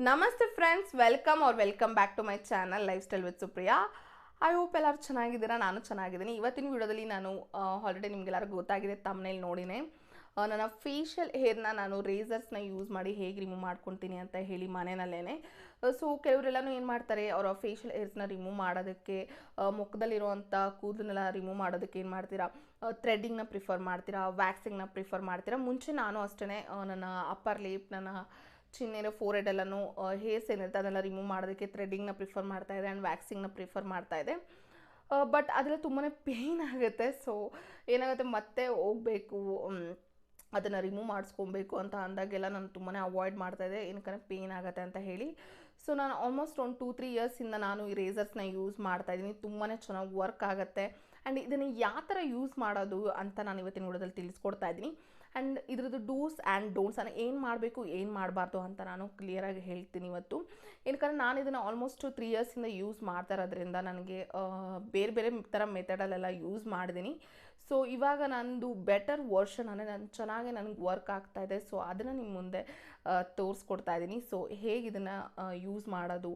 ನಮಸ್ತೆ friends, welcome back to my channel lifestyle with Supriya. I hope ಎಲ್ಲರೂ ಚೆನ್ನಾಗಿದ್ದೀರಾ. ನಾನು ಚೆನ್ನಾಗಿದ್ದೀನಿ. ಇವತ್ತಿನ ವಿಡಿಯೋದಲ್ಲಿ ನಾನು ಆಲ್ರೆಡಿ ನಿಮಗೆಲ್ಲರೂ ಗೊತ್ತಾಗಿದೆ ತಮ್ಮನೇಲಿ ನೋಡಿನೇ ನನ್ನ ಫೇಶಿಯಲ್ ಹೇರ್ನ ನಾನು ರೇಸರ್ಸ್ನ ಯೂಸ್ ಮಾಡಿ ಹೇಗೆ ರಿಮೂವ್ ಮಾಡ್ಕೊತೀನಿ ಅಂತ ಹೇಳಿ ಮನೆಯಲ್ಲೇ. ಸೊ ಕೆಲವರೆಲ್ಲನೂ ಏನು ಮಾಡ್ತಾರೆ, ಅವರ ಫೇಶಿಯಲ್ ಹೇರ್ಸ್ನ ರಿಮೂವ್ ಮಾಡೋದಕ್ಕೆ ಮುಖದಲ್ಲಿರುವಂಥ ಕೂದಲನ್ನೆಲ್ಲ ರಿಮೂವ್ ಮಾಡೋದಕ್ಕೆ ಏನು ಮಾಡ್ತೀರಾ, ಥ್ರೆಡ್ಡಿಂಗ್ನ ಪ್ರಿಫರ್ ಮಾಡ್ತೀರಾ, ವ್ಯಾಕ್ಸಿಂಗ್ನ ಪ್ರಿಫರ್ ಮಾಡ್ತೀರಾ. ಮುಂಚೆ ನಾನು ಅಷ್ಟೇ ನನ್ನ ಅಪ್ಪರ್ ಲಿಪ್, ನನ್ನ ಚಿನ್ನೇನೋ ಫೋರ್ ಎಲ್ಲನೂ ಹೇರ್ಸ್ ಏನಿರುತ್ತೆ ಅದೆಲ್ಲ ರಿಮೂವ್ ಮಾಡೋದಕ್ಕೆ ಥ್ರೆಡ್ಡಿಂಗ್ನ ಪ್ರಿಫರ್ ಮಾಡ್ತಾಯಿದ್ದೆ ಆ್ಯಂಡ್ ವ್ಯಾಕ್ಸಿಂಗ್ನ ಪ್ರಿಫರ್ ಮಾಡ್ತಾಯಿದ್ದೆ. ಬಟ್ ಅದೆಲ್ಲ ತುಂಬಾ ಪೇಯ್ನ್ ಆಗುತ್ತೆ. ಸೊ ಏನಾಗುತ್ತೆ, ಮತ್ತೆ ಹೋಗಬೇಕು ಅದನ್ನು ರಿಮೂವ್ ಮಾಡಿಸ್ಕೊಬೇಕು ಅಂತ ಅಂದಾಗೆಲ್ಲ ನಾನು ತುಂಬಾ ಅವಾಯ್ಡ್ ಮಾಡ್ತಾಯಿದ್ದೆ, ಏನಕ್ಕೆ ಪೇಯ್ನ್ ಆಗುತ್ತೆ ಅಂತ ಹೇಳಿ. ಸೊ ನಾನು ಆಲ್ಮೋಸ್ಟ್ ಒಂದು 2-3 ಇಯರ್ಸಿಂದ ನಾನು ಈ ರೇಸರ್ಸ್ನ ಯೂಸ್ ಮಾಡ್ತಾಯಿದ್ದೀನಿ. ತುಂಬಾ ಚೆನ್ನಾಗಿ ವರ್ಕ್ ಆಗುತ್ತೆ. ಆ್ಯಂಡ್ ಇದನ್ನು ಯಾವ ಥರ ಯೂಸ್ ಮಾಡೋದು ಅಂತ ನಾನು ಇವತ್ತಿನ ವಿಡಿಯೋದಲ್ಲಿ ತಿಳಿಸ್ಕೊಡ್ತಾ ಇದ್ದೀನಿ. ಆ್ಯಂಡ್ ಇದ್ರದ್ದು ಡೂಸ್ ಆ್ಯಂಡ್ ಡೋಂಟ್ಸ್ ಅನ್ನು ಏನು ಮಾಡಬೇಕು ಏನು ಮಾಡಬಾರ್ದು ಅಂತ ನಾನು ಕ್ಲಿಯರಾಗಿ ಹೇಳ್ತೀನಿ ಇವತ್ತು. ಏನಕ್ಕಂದ್ರೆ ನಾನು ಇದನ್ನು ಆಲ್ಮೋಸ್ಟ್ 3 ಇಯರ್ಸಿಂದ ಯೂಸ್ ಮಾಡ್ತಾ ಇರೋದ್ರಿಂದ ನನಗೆ ಬೇರೆ ಬೇರೆ ಥರ ಮೆಥಡಲ್ಲೆಲ್ಲ ಯೂಸ್ ಮಾಡಿದ್ದೀನಿ. ಸೊ ಇವಾಗ ನಂದು ಬೆಟರ್ ವರ್ಷನ್ ಅಂದರೆ ಚೆನ್ನಾಗಿ ನನಗೆ ವರ್ಕ್ ಆಗ್ತಾಯಿದೆ. ಸೊ ಅದನ್ನು ನಿಮ್ಮ ಮುಂದೆ ತೋರಿಸ್ಕೊಡ್ತಾ ಇದ್ದೀನಿ. ಸೊ ಹೇಗೆ ಇದನ್ನು ಯೂಸ್ ಮಾಡೋದು,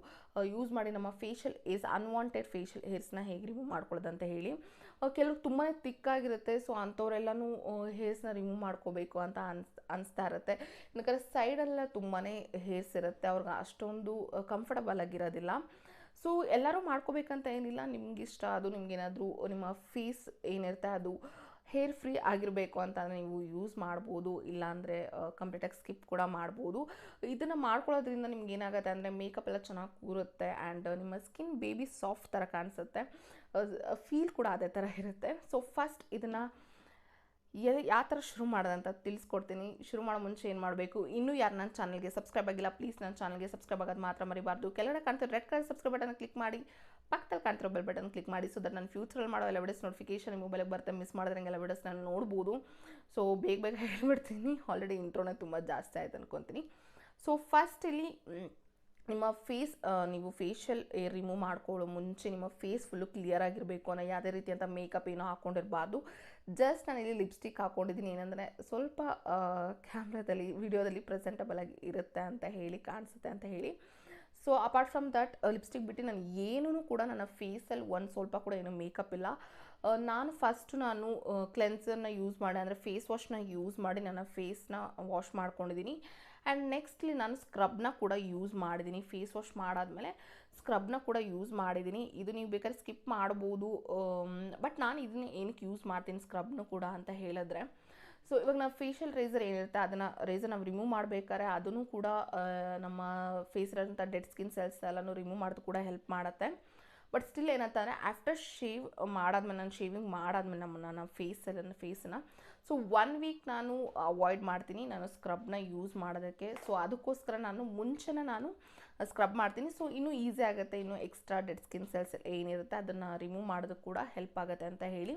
ಯೂಸ್ ಮಾಡಿ ನಮ್ಮ ಫೇಶಿಯಲ್ ಅನ್ವಾಂಟೆಡ್ ಫೇಶಿಯಲ್ ಹೇರ್ಸ್ನ ಹೇಗೆ ರಿಮೂವ್ ಮಾಡ್ಕೊಳ್ಳೋದು ಅಂತ ಹೇಳಿ. ಕೆಲವು ತುಂಬಾ ತಿಕ್ಕಾಗಿರುತ್ತೆ. ಸೊ ಅಂಥವರೆಲ್ಲನೂ ಹೇರ್ಸ್ನ ರಿಮೂವ್ ಮಾಡ್ಕೋಬೇಕು ಅಂತ ಅನಿಸ್ತಾ ಇರುತ್ತೆ. ಯಾಕಂದರೆ ಸೈಡೆಲ್ಲ ತುಂಬಾ ಹೇರ್ಸ್ ಇರುತ್ತೆ, ಅವ್ರಿಗೆ ಅಷ್ಟೊಂದು ಕಂಫರ್ಟಬಲ್ ಆಗಿರೋದಿಲ್ಲ. ಸೊ ಎಲ್ಲರೂ ಮಾಡ್ಕೋಬೇಕಂತ ಏನಿಲ್ಲ, ನಿಮಗಿಷ್ಟ ಅದು ನಿಮಗೇನಾದರೂ ನಿಮ್ಮ ಫೇಸ್ ಏನಿರುತ್ತೆ ಅದು ಹೇರ್ ಫ್ರೀ ಆಗಿರಬೇಕು ಅಂತ ನೀವು ಯೂಸ್ ಮಾಡ್ಬೋದು, ಇಲ್ಲಾಂದರೆ ಕಂಪ್ಲೀಟಾಗಿ ಸ್ಕಿಪ್ ಕೂಡ ಮಾಡ್ಬೋದು. ಇದನ್ನು ಮಾಡ್ಕೊಳ್ಳೋದ್ರಿಂದ ನಿಮ್ಗೆ ಏನಾಗುತ್ತೆ ಅಂದರೆ ಮೇಕಪ್ ಎಲ್ಲ ಚೆನ್ನಾಗಿ ಕೂರುತ್ತೆ ಆ್ಯಂಡ್ ನಿಮ್ಮ ಸ್ಕಿನ್ ಬೇಬಿ ಸಾಫ್ಟ್ ಥರ ಕಾಣಿಸುತ್ತೆ, ಫೀಲ್ ಕೂಡ ಅದೇ ಥರ ಇರುತ್ತೆ. ಸೊ ಫಸ್ಟ್ ಇದನ್ನು ಯಾವ ಥರ ಶುರು ಮಾಡೋದಂತ ತಿಳಿಸ್ಕೊಡ್ತೀನಿ. ಶುರು ಮಾಡೋ ಮುಂಚೆ ಏನು ಮಾಡಬೇಕು, ಇನ್ನೂ ಯಾರು ನನ್ನ ಚಾನಲ್ಗೆ ಸಬ್ಸ್ಕ್ರೈಬ್ ಆಗಿಲ್ಲ ಪ್ಲೀಸ್ ನನ್ನ ಚಾನಲ್ಗೆ ಸಬ್ಸ್ಕ್ರೈಬ್ ಆಗೋದು ಮಾತ್ರ ಮರಿಬಾರ್ದು. ಕೆಳಗಡೆ ಕಾಣ್ತಿರೋ red colour subscribe button click ಮಾಡಿ, ಪಕ್ಕದಲ್ಲಿ ಕಾಣ್ತಿರೋ ಬೆಲ್ ಬಟನ್ ಕ್ಲಿಕ್ ಮಾಡಿ. ಸೊ ದಟ್ ನಾನು ಫ್ಯೂಚರಲ್ಲಿ ಮಾಡೋ ಎಲ್ಲ ವಿಡಿಯೋಸ್ ನೋಟಿಫಿಕೇಶನ್ ಮೊಬೈಲಿಗೆ ಬರುತ್ತೆ. ಮಿಸ್ ಮಾಡಿದ್ರಂಗೆಲ್ಲ ವಿಡಿಯೋಸ್ ನಾನು ನೋಡ್ಬೋದು. ಸೊ ಬೇಗ ಹೇಳ್ಬಿಡ್ತೀನಿ, ಆಲ್ರೆಡಿ ಇಂಟ್ರೋನೇ ತುಂಬ ಜಾಸ್ತಿ ಆಯ್ತು ಅನ್ಕೊತೀನಿ. ಸೊ ಫಸ್ಟ್ ಇಲ್ಲಿ ನಿಮ್ಮ ಫೇಸ್, ನೀವು ಫೇಶಿಯಲ್ ಏರ್ ರಿಮೂವ್ ಮಾಡ್ಕೊಳ್ಳೋ ಮುಂಚೆ ನಿಮ್ಮ ಫೇಸ್ ಫುಲ್ಲು ಕ್ಲಿಯರ್ ಆಗಿರಬೇಕು ಅನ್ನೋ ಯಾವುದೇ ರೀತಿಯಂಥ ಮೇಕಪ್ ಏನೋ ಹಾಕ್ಕೊಂಡಿರಬಾರ್ದು. ಜಸ್ಟ್ ನಾನಿಲ್ಲಿ ಲಿಪ್ಸ್ಟಿಕ್ ಹಾಕ್ಕೊಂಡಿದ್ದೀನಿ, ಏನಂದರೆ ಸ್ವಲ್ಪ ಕ್ಯಾಮ್ರಾದಲ್ಲಿ ವಿಡಿಯೋದಲ್ಲಿ ಪ್ರೆಸೆಂಟಬಲ್ ಆಗಿ ಇರುತ್ತೆ ಅಂತ ಹೇಳಿ, ಕಾಣಿಸುತ್ತೆ ಅಂತ ಹೇಳಿ. So apart from that lipstick ಬಿಟ್ಟು ನಾನು ಏನೂ ಕೂಡ ನನ್ನ ಫೇಸಲ್ಲಿ ಒಂದು ಸ್ವಲ್ಪ ಕೂಡ ಏನೂ ಮೇಕಪ್ ಇಲ್ಲ. ನಾನು ಕ್ಲೆನ್ಸರ್ನ ಯೂಸ್ ಮಾಡಿ, ಅಂದರೆ ಫೇಸ್ ವಾಶ್ನ ಯೂಸ್ ಮಾಡಿ ನನ್ನ ಫೇಸ್ನ ವಾಶ್ ಮಾಡ್ಕೊಂಡಿದ್ದೀನಿ. ಆ್ಯಂಡ್ ನೆಕ್ಸ್ಟ್ಲಿ ನಾನು ಸ್ಕ್ರಬ್ನ ಕೂಡ ಯೂಸ್ ಮಾಡಿದ್ದೀನಿ. ಫೇಸ್ ವಾಶ್ ಮಾಡಾದಮೇಲೆ ಸ್ಕ್ರಬ್ನ ಕೂಡ ಯೂಸ್ ಮಾಡಿದ್ದೀನಿ. ಇದು ನೀವು ಬೇಕಾದ್ರೆ ಸ್ಕಿಪ್ ಮಾಡ್ಬೋದು, ಬಟ್ ನಾನು ಇದನ್ನ ಏನಕ್ಕೆ ಯೂಸ್ ಮಾಡ್ತೀನಿ ಸ್ಕ್ರಬ್ನು ಕೂಡ ಅಂತ ಹೇಳಿದ್ರೆ, ಸೊ ಇವಾಗ ನಾವು ಫೇಶಿಯಲ್ ರೇಸರ್ ಏನಿರುತ್ತೆ ರೇಸರ್ ನಾವು ರಿಮೂವ್ ಮಾಡಬೇಕಾದ್ರೆ ಅದನ್ನು ಕೂಡ ನಮ್ಮ ಫೇಸಲ್ಲಿರೋಂಥ ಡೆಡ್ ಸ್ಕಿನ್ ಸೆಲ್ಸ್ ಎಲ್ಲನೂ ರಿಮೂವ್ ಮಾಡೋದು ಕೂಡ ಹೆಲ್ಪ್ ಮಾಡುತ್ತೆ. ಬಟ್ ಸ್ಟಿಲ್ ಏನಂತಂದರೆ ಆಫ್ಟರ್ ಶೇವ್ ಮಾಡಾದ್ಮೇಲೆ, ನಾನು ಶೇವಿಂಗ್ ಮಾಡಾದ್ಮೇಲೆ ನನ್ನ ಫೇಸನ್ನ ಸೊ 1 ವೀಕ್ ನಾನು ಅವಾಯ್ಡ್ ಮಾಡ್ತೀನಿ ನಾನು ಸ್ಕ್ರಬ್ನ ಯೂಸ್ ಮಾಡೋದಕ್ಕೆ. ಸೊ ಅದಕ್ಕೋಸ್ಕರ ಮುಂಚೆನೇ ನಾನು ಸ್ಕ್ರಬ್ ಮಾಡ್ತೀನಿ. ಸೊ ಇನ್ನೂ ಈಸಿ ಆಗುತ್ತೆ, ಇನ್ನೂ ಎಕ್ಸ್ಟ್ರಾ ಡೆಡ್ ಸ್ಕಿನ್ ಸೆಲ್ಸ್ ಏನಿರುತ್ತೆ ಅದನ್ನು ರಿಮೂವ್ ಮಾಡೋದಕ್ಕೆ ಕೂಡ ಹೆಲ್ಪ್ ಆಗುತ್ತೆ ಅಂತ ಹೇಳಿ.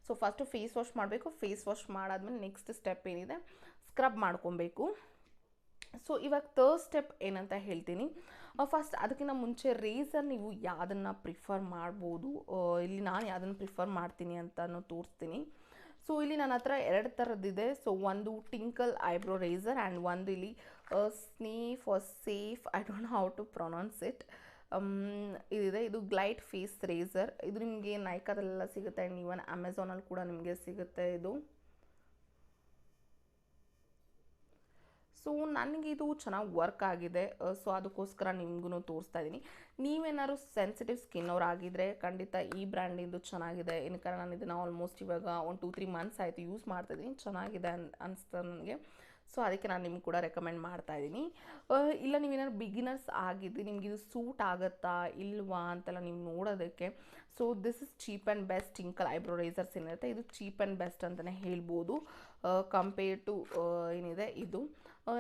ಸೊ ಫಸ್ಟು ಫೇಸ್ ವಾಶ್ ಮಾಡಬೇಕು. ಫೇಸ್ ವಾಶ್ ಮಾಡಾದ್ಮೇಲೆ ನೆಕ್ಸ್ಟ್ ಸ್ಟೆಪ್ ಏನಿದೆ, ಸ್ಕ್ರಬ್ ಮಾಡ್ಕೊಬೇಕು. ಸೊ ಇವಾಗ ಥರ್ಡ್ ಸ್ಟೆಪ್ ಏನಂತ ಹೇಳ್ತೀನಿ. ಫಸ್ಟ್ ಅದಕ್ಕಿಂತ ಮುಂಚೆ ರೇಸರ್ ನೀವು ಯಾವುದನ್ನು ಪ್ರಿಫರ್ ಮಾಡ್ಬೋದು, ಇಲ್ಲಿ ನಾನು ಯಾವುದನ್ನು ಪ್ರಿಫರ್ ಮಾಡ್ತೀನಿ ಅಂತಲೂ ತೋರಿಸ್ತೀನಿ. ಸೊ ಇಲ್ಲಿ ನನ್ನ ಹತ್ರ 2 ಥರದ್ದಿದೆ. ಸೊ ಒಂದು ಟಿಂಕಲ್ ಐಬ್ರೋ ರೇಸರ್ ಆ್ಯಂಡ್ ಒಂದು ಇಲ್ಲಿ Snafe or Safe, I don't know how to pronounce it, ಇದಿದೆ. ಇದು ಗ್ಲೈಡ್ ಫೇಸ್ ರೇಸರ್. ಇದು ನಿಮಗೆ ನೈಕಾದಲ್ಲೆಲ್ಲ ಸಿಗುತ್ತೆ ಆ್ಯಂಡ್ ಈವನ್ ಅಮೆಝಾನಲ್ಲಿ ಕೂಡ ನಿಮಗೆ ಸಿಗುತ್ತೆ ಇದು. ಸೊ ನನಗಿದು ಚೆನ್ನಾಗಿ ವರ್ಕ್ ಆಗಿದೆ. ಸೊ ಅದಕ್ಕೋಸ್ಕರ ನಿಮಗೂ ತೋರಿಸ್ತಾ ಇದ್ದೀನಿ. ನೀವೇನಾದ್ರು ಸೆನ್ಸಿಟಿವ್ ಸ್ಕಿನ್ ಅವ್ರು ಆಗಿದ್ದರೆ ಖಂಡಿತ ಈ ಬ್ರ್ಯಾಂಡಿಂದು ಚೆನ್ನಾಗಿದೆ. ಏನಕ್ಕೆ ನಾನು ಇದನ್ನು ಆಲ್ಮೋಸ್ಟ್ ಇವಾಗ ಒಂದು 2-3 ಮಂತ್ಸ್ ಆಯಿತು ಯೂಸ್ ಮಾಡ್ತಾಯಿದ್ದೀನಿ, ಚೆನ್ನಾಗಿದೆ ಅನಿಸ್ತು ನನಗೆ. ಸೊ ಅದಕ್ಕೆ ನಾನು ನಿಮ್ಗೆ ಕೂಡ ರೆಕಮೆಂಡ್ ಮಾಡ್ತಾಯಿದ್ದೀನಿ. ಇಲ್ಲ ನೀವೇನಾದ್ರು ಬಿಗಿನರ್ಸ್ ಆಗಿದ್ದು ನಿಮಗಿದು ಸೂಟ್ ಆಗುತ್ತಾ ಇಲ್ವಾ ಅಂತೆಲ್ಲ ನೀವು ನೋಡೋದಕ್ಕೆ, so this is cheap and best tinkle eyebrow razors ಏನಿರುತ್ತೆ ಇದು ಚೀಪ್ ಆ್ಯಂಡ್ ಬೆಸ್ಟ್ ಅಂತಲೇ ಹೇಳ್ಬೋದು ಕಂಪೇರ್ ಟು ಏನಿದೆ ಇದು.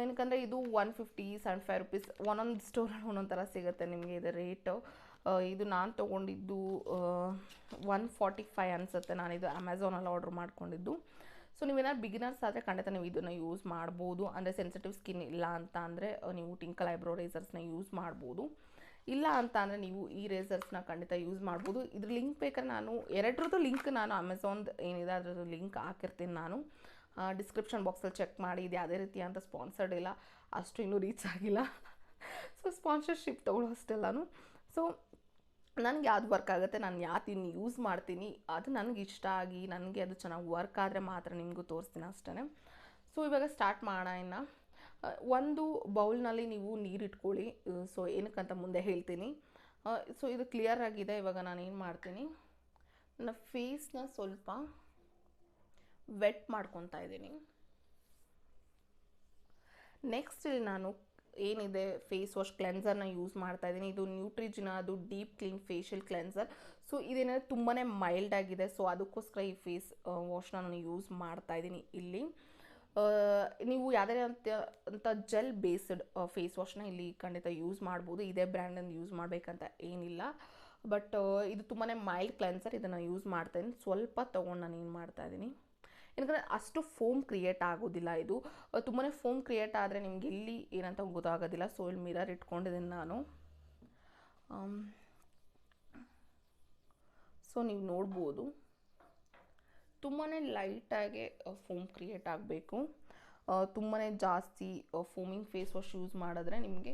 ಏನಕ್ಕಂದರೆ ಇದು 150-75 ರುಪೀಸ್ ಒಂದೊಂದು ಸ್ಟೋರಲ್ಲಿ ಒಂದೊಂದು ಥರ ಸಿಗುತ್ತೆ ನಿಮಗೆ ಇದು ರೇಟು. ಇದು ನಾನು ತೊಗೊಂಡಿದ್ದು 145 ಅನಿಸುತ್ತೆ. ನಾನಿದು ಅಮೆಝಾನಲ್ಲಿ ಆರ್ಡ್ರ್ ಮಾಡ್ಕೊಂಡಿದ್ದು. ಸೊ ನೀವೇನಾದ್ರು ಬಿಗಿನರ್ಸ್ ಆದರೆ ಖಂಡಿತ ನೀವು ಇದನ್ನು ಯೂಸ್ ಮಾಡ್ಬೋದು. ಅಂದರೆ ಸೆನ್ಸಿಟಿವ್ ಸ್ಕಿನ್ ಇಲ್ಲ ಅಂತ ಅಂದರೆ ನೀವು ಟಿಂಕಲ್ ಐಬ್ರೋ ರೇಸರ್ಸ್ನ ಯೂಸ್ ಮಾಡ್ಬೋದು. ಇಲ್ಲ ಅಂತ ಅಂದರೆ ನೀವು ಈ ರೇಸರ್ಸ್ನ ಖಂಡಿತ ಯೂಸ್ ಮಾಡ್ಬೋದು. ಇದ್ರ ಲಿಂಕ್ ಬೇಕಾದ್ರೆ ನಾನು 2ರದ್ದು ಲಿಂಕ್ ನಾನು ಅಮೆಝಾನ್ದು ಏನಿದೆ ಅದರದ್ದು ಲಿಂಕ್ ಹಾಕಿರ್ತೀನಿ ನಾನು ಡಿಸ್ಕ್ರಿಪ್ಷನ್ ಬಾಕ್ಸಲ್ಲಿ ಚೆಕ್ ಮಾಡಿ. ಇದು ಯಾವುದೇ ರೀತಿ ಅಂತ ಸ್ಪಾನ್ಸರ್ಡ್ ಇಲ್ಲ, ಅಷ್ಟು ಇನ್ನೂ ರೀಚ್ ಆಗಿಲ್ಲ. ಸೊ ಸ್ಪಾನ್ಸರ್ಶಿಪ್ ತೊಗೊಳ್ಳೋ ಅಷ್ಟೆಲ್ಲನೂ. ಸೊ ನನಗೆ ಯಾವ್ದು ವರ್ಕ್ ಆಗುತ್ತೆ, ನಾನು ಯಾವ್ದು ಯೂಸ್ ಮಾಡ್ತೀನಿ, ಅದು ನನಗೆ ಇಷ್ಟ ಆಗಿ ನನಗೆ ಅದು ಚೆನ್ನಾಗಿ ವರ್ಕ್ ಆದರೆ ಮಾತ್ರ ನಿಮಗೂ ತೋರಿಸ್ತೀನಿ ಅಷ್ಟೇ. ಸೊ ಇವಾಗ ಸ್ಟಾರ್ಟ್ ಮಾಡೋಣ. ಇನ್ನು ಒಂದು ಬೌಲ್ನಲ್ಲಿ ನೀವು ನೀರು ಇಟ್ಕೊಳ್ಳಿ. ಸೊ ಏನಕ್ಕಂತ ಮುಂದೆ ಹೇಳ್ತೀನಿ. ಸೊ ಇದು ಕ್ಲಿಯರ್ ಆಗಿದೆ. ಇವಾಗ ನಾನು ಏನು ಮಾಡ್ತೀನಿ, ನನ್ನ ಫೇಸ್ನ ಸ್ವಲ್ಪ ವೆಟ್ ಮಾಡ್ಕೊತಾ ಇದ್ದೀನಿ. ನೆಕ್ಸ್ಟ್ ಇಲ್ಲಿ ನಾನು ಏನಿದೆ ಫೇಸ್ ವಾಶ್ ಕ್ಲೆನ್ಸರ್ನ ಯೂಸ್ ಮಾಡ್ತಾ ಇದ್ದೀನಿ. ಇದು ನ್ಯೂಟ್ರಿಜಿನಾ, ಅದು deep clean facial cleanser. So ಇದೇನಾದ್ರೆ ತುಂಬಾ ಮೈಲ್ಡ್ ಆಗಿದೆ. ಸೊ ಅದಕ್ಕೋಸ್ಕರ ಈ ಫೇಸ್ ವಾಶ್ನ ನಾನು ಯೂಸ್ ಮಾಡ್ತಾ ಇದ್ದೀನಿ. ಇಲ್ಲಿ ನೀವು ಯಾವುದೇ ಅಂತ ಜೆಲ್ ಬೇಸ್ಡ್ ಫೇಸ್ ವಾಶ್ನ ಇಲ್ಲಿ ಖಂಡಿತ ಯೂಸ್ ಮಾಡ್ಬೋದು. ಇದೇ ಬ್ರ್ಯಾಂಡನ್ನು ಯೂಸ್ ಮಾಡಬೇಕಂತ ಏನಿಲ್ಲ. ಬಟ್ ಇದು ತುಂಬಾ ಮೈಲ್ಡ್ ಕ್ಲೆನ್ಸರ್, ಇದನ್ನು ಯೂಸ್ ಮಾಡ್ತಾ ಇದ್ದೀನಿ. ಸ್ವಲ್ಪ ತೊಗೊಂಡು ನಾನು ಏನು ಮಾಡ್ತಾ ಇದ್ದೀನಿ, ಯಾಕಂದರೆ ಅಷ್ಟು ಫೋಮ್ ಕ್ರಿಯೇಟ್ ಆಗೋದಿಲ್ಲ. ಇದು ತುಂಬಾ ಫೋಮ್ ಕ್ರಿಯೇಟ್ ಆದರೆ ನಿಮ್ಗೆ ಎಲ್ಲಿ ಏನಂತ ಗೊತ್ತಾಗೋದಿಲ್ಲ. ಸೊ ಇಲ್ಲಿ ಮಿರರ್ ಇಟ್ಕೊಂಡಿದ್ದೀನಿ ನಾನು. ಸೊ ನೀವು ನೋಡ್ಬೋದು ತುಂಬಾ ಲೈಟಾಗಿ ಫೋಮ್ ಕ್ರಿಯೇಟ್ ಆಗಬೇಕು. ತುಂಬಾ ಜಾಸ್ತಿ ಫೋಮಿಂಗ್ ಫೇಸ್ ವಾಶ್ ಯೂಸ್ ಮಾಡಿದ್ರೆ ನಿಮಗೆ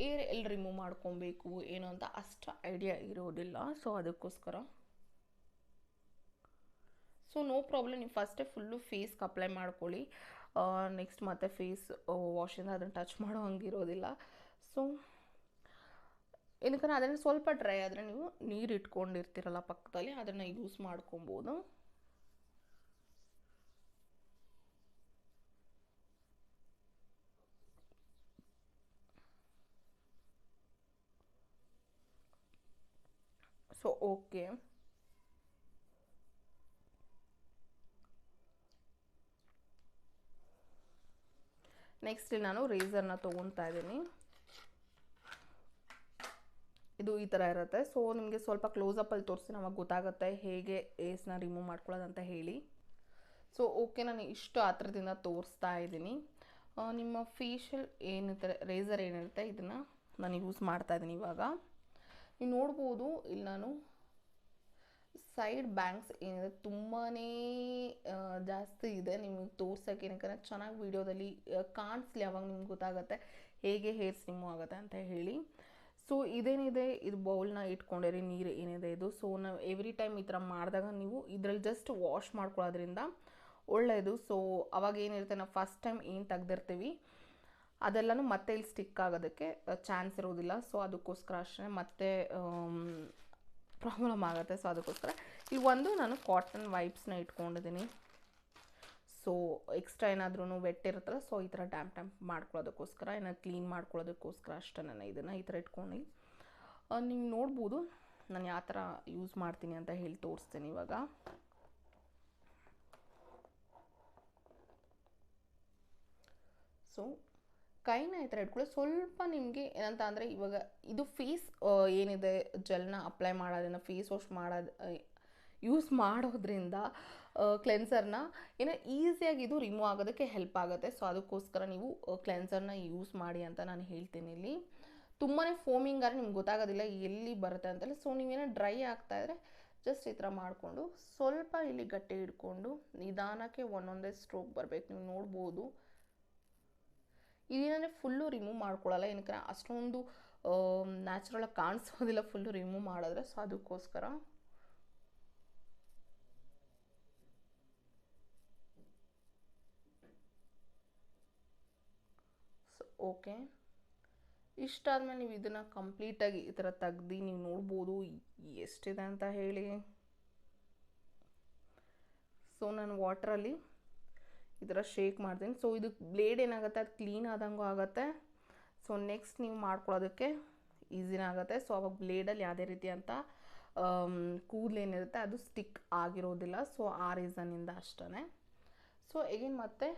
ಏರ್ ಎಲ್ಲಿ ರಿಮೂವ್ ಮಾಡ್ಕೊಬೇಕು ಏನು ಅಂತ ಅಷ್ಟು ಐಡಿಯಾ ಇರೋದಿಲ್ಲ. ಸೊ ಅದಕ್ಕೋಸ್ಕರ ಸೊ ನೋ ಪ್ರಾಬ್ಲಮ್, ನೀವು ಫಸ್ಟೇ ಫುಲ್ಲು ಫೇಸ್ಗೆ ಅಪ್ಲೈ ಮಾಡ್ಕೊಳ್ಳಿ. ನೆಕ್ಸ್ಟ್ ಮತ್ತೆ ಫೇಸ್ ವಾಶಿಂದ ಅದನ್ನು ಟಚ್ ಮಾಡೋ ಹಂಗಿರೋದಿಲ್ಲ. ಸೊ ಏನಕ್ಕೆ ಅದನ್ನು ಸ್ವಲ್ಪ ಡ್ರೈ ಆದರೆ ನೀವು ನೀರು ಇಟ್ಕೊಂಡಿರ್ತೀರಲ್ಲ ಪಕ್ಕದಲ್ಲಿ, ಅದನ್ನು ಯೂಸ್ ಮಾಡ್ಕೊಬೋದು. ಸೊ ಓಕೆ, ನೆಕ್ಸ್ಟ್ ನಾನು ರೇಸರ್ನ ತೊಗೊತಾ ಇದ್ದೀನಿ. ಇದು ಈ ಥರ ಇರುತ್ತೆ. ಸೊ ನಿಮಗೆ ಸ್ವಲ್ಪ ಕ್ಲೋಸಪ್ಪಲ್ಲಿ ತೋರಿಸಿ ನಮಗೆ ಗೊತ್ತಾಗುತ್ತೆ ಹೇಗೆ ಏಸ್ನ ರಿಮೂವ್ ಮಾಡ್ಕೊಳ್ಳೋದಂತ ಹೇಳಿ. ಸೊ ಓಕೆ, ನಾನು ಇಷ್ಟು ಹತ್ರದಿಂದ ತೋರಿಸ್ತಾ ಇದ್ದೀನಿ. ನಿಮ್ಮ ಫೇಶಿಯಲ್ ಏನಿರುತ್ತೆ, ರೇಸರ್ ಏನಿರುತ್ತೆ, ಇದನ್ನು ನಾನು ಯೂಸ್ ಮಾಡ್ತಾ ಇದ್ದೀನಿ. ಇವಾಗ ನೀವು ನೋಡ್ಬೋದು ಇಲ್ಲಿ ನಾನು ಸೈಡ್ ಬ್ಯಾಂಕ್ಸ್ ಏನಿದೆ ತುಂಬಾ ಜಾಸ್ತಿ ಇದೆ. ನಿಮಗೆ ತೋರ್ಸೋಕ್ಕೆ ಏನಕ್ಕೆ ಚೆನ್ನಾಗಿ ವೀಡಿಯೋದಲ್ಲಿ ಕಾಣಿಸ್ಲಿ, ಅವಾಗ ನಿಮ್ಗೆ ಗೊತ್ತಾಗುತ್ತೆ ಹೇಗೆ ಹೇರ್ಸ್ ರಿಮೂವ್ ಆಗುತ್ತೆ ಅಂತ ಹೇಳಿ. ಸೊ ಇದೇನಿದೆ, ಇದು ಬೌಲ್ನ ಇಟ್ಕೊಂಡಿರಿ, ನೀರು ಏನಿದೆ ಇದು. ಸೊ ನಾವು ಎವ್ರಿ ಟೈಮ್ ಈ ಥರ ಮಾಡಿದಾಗ ನೀವು ಇದರಲ್ಲಿ ಜಸ್ಟ್ ವಾಶ್ ಮಾಡ್ಕೊಳ್ಳೋದ್ರಿಂದ ಒಳ್ಳೆಯದು. ಸೊ ಅವಾಗ ಏನಿರುತ್ತೆ, ನಾವು ಫಸ್ಟ್ ಟೈಮ್ ಏನು ತೆಗ್ದಿರ್ತೀವಿ ಅದೆಲ್ಲನೂ ಮತ್ತೆ ಇಲ್ಲಿ ಸ್ಟಿಕ್ ಆಗೋದಕ್ಕೆ ಚಾನ್ಸ್ ಇರೋದಿಲ್ಲ. ಸೊ ಅದಕ್ಕೋಸ್ಕರ ಅಷ್ಟೇ ಮತ್ತೆ ಪ್ರಾಬ್ಲಮ್ ಆಗುತ್ತೆ. ಸೊ ಅದಕ್ಕೋಸ್ಕರ ಇಲ್ಲಿ ಒಂದು ನಾನು ಕಾಟನ್ ವೈಪ್ಸ್ನ ಇಟ್ಕೊಂಡಿದ್ದೀನಿ. ಸೊ ಎಕ್ಸ್ಟ್ರಾ ಏನಾದ್ರೂ ವೆಟ್ ಇರುತ್ತಲ್ಲ, ಸೊ ಈ ಥರ ಡ್ಯಾಂಪ್ ಮಾಡ್ಕೊಳ್ಳೋದಕ್ಕೋಸ್ಕರ, ಏನಾದ್ರು ಕ್ಲೀನ್ ಮಾಡ್ಕೊಳ್ಳೋದಕ್ಕೋಸ್ಕರ ಅಷ್ಟೇ ನಾನು ಇದನ್ನು ಈ ಥರ ಇಟ್ಕೊಂಡು ನೀವು ನೋಡ್ಬೋದು ನಾನು ಯಾವ ಥರ ಯೂಸ್ ಮಾಡ್ತೀನಿ ಅಂತ ಹೇಳಿ ತೋರಿಸ್ತೀನಿ. ಇವಾಗ ಸೊ ಕೈನ ಈ ಥರ ಇಟ್ಕೊಳ್ಳಿ. ಸ್ವಲ್ಪ ನಿಮಗೆ ಏನಂತ ಅಂದರೆ ಇವಾಗ ಇದು ಫೇಸ್ ಏನಿದೆ ಜೆಲ್ನ ಅಪ್ಲೈ ಮಾಡೋದ್ರಿಂದ, ಫೇಸ್ ವಾಶ್ ಯೂಸ್ ಮಾಡೋದ್ರಿಂದ ಕ್ಲೆನ್ಸರ್ನ ಏನೋ ಈಸಿಯಾಗಿ ಇದು ರಿಮೂವ್ ಆಗೋದಕ್ಕೆ ಹೆಲ್ಪ್ ಆಗುತ್ತೆ. ಸೊ ಅದಕ್ಕೋಸ್ಕರ ನೀವು ಕ್ಲೆನ್ಸರ್ನ ಯೂಸ್ ಮಾಡಿ ಅಂತ ನಾನು ಹೇಳ್ತೀನಿ. ಇಲ್ಲಿ ತುಂಬಾ ಫೋಮಿಂಗ್ ಆದರೆ ನಿಮ್ಗೆ ಗೊತ್ತಾಗೋದಿಲ್ಲ ಎಲ್ಲಿ ಬರುತ್ತೆ ಅಂತೇಳಿ. ಸೊ ನೀವೇನೋ ಡ್ರೈ ಆಗ್ತಾಯಿದ್ರೆ ಜಸ್ಟ್ ಈ ಥರ ಮಾಡಿಕೊಂಡು ಸ್ವಲ್ಪ ಇಲ್ಲಿ ಗಟ್ಟಿ ಹಿಡ್ಕೊಂಡು ನಿಧಾನಕ್ಕೆ ಒಂದೊಂದೇ ಸ್ಟ್ರೋಕ್ ಬರಬೇಕು. ನೀವು ನೋಡ್ಬೋದು ಇದೇನಂದರೆ ಫುಲ್ಲು ರಿಮೂವ್ ಮಾಡ್ಕೊಳ್ಳಲ್ಲ, ಏನಕ್ಕೆ ಅಷ್ಟೊಂದು ನ್ಯಾಚುರಲಾಗಿ ಕಾಣಿಸೋದಿಲ್ಲ ಫುಲ್ಲು ರಿಮೂವ್ ಮಾಡಿದ್ರೆ. ಸೊ ಅದಕ್ಕೋಸ್ಕರ ಸೊ ಓಕೆ, ಇಷ್ಟಾದ್ಮೇಲೆ ನೀವು ಇದನ್ನು ಕಂಪ್ಲೀಟಾಗಿ ಈ ಥರ ತೆಗ್ದು ನೀವು ನೋಡ್ಬೋದು ಎಷ್ಟಿದೆ ಅಂತ ಹೇಳಿ. ಸೊ ನಾನು ವಾಟ್ರಲ್ಲಿ ಈ ಥರ ಶೇಕ್ ಮಾಡ್ತೀನಿ. ಸೊ ಇದು ಬ್ಲೇಡ್ ಏನಾಗುತ್ತೆ, ಅದು ಕ್ಲೀನ್ ಆದಂಗೂ ಆಗುತ್ತೆ. ಸೊ ನೆಕ್ಸ್ಟ್ ನೀವು ಮಾಡ್ಕೊಳ್ಳೋದಕ್ಕೆ ಈಸಿನೇ ಆಗುತ್ತೆ. ಸೊ ಅವಾಗ ಬ್ಲೇಡಲ್ಲಿ ಯಾವುದೇ ರೀತಿ ಅಂತ ಕೂದಲೇನಿರುತ್ತೆ ಅದು ಸ್ಟಿಕ್ ಆಗಿರೋದಿಲ್ಲ. ಸೊ ಆ ರೀಸನ್ನಿಂದ ಅಷ್ಟೇ. ಸೊ ಎಗೇನ್ ಮತ್ತೆ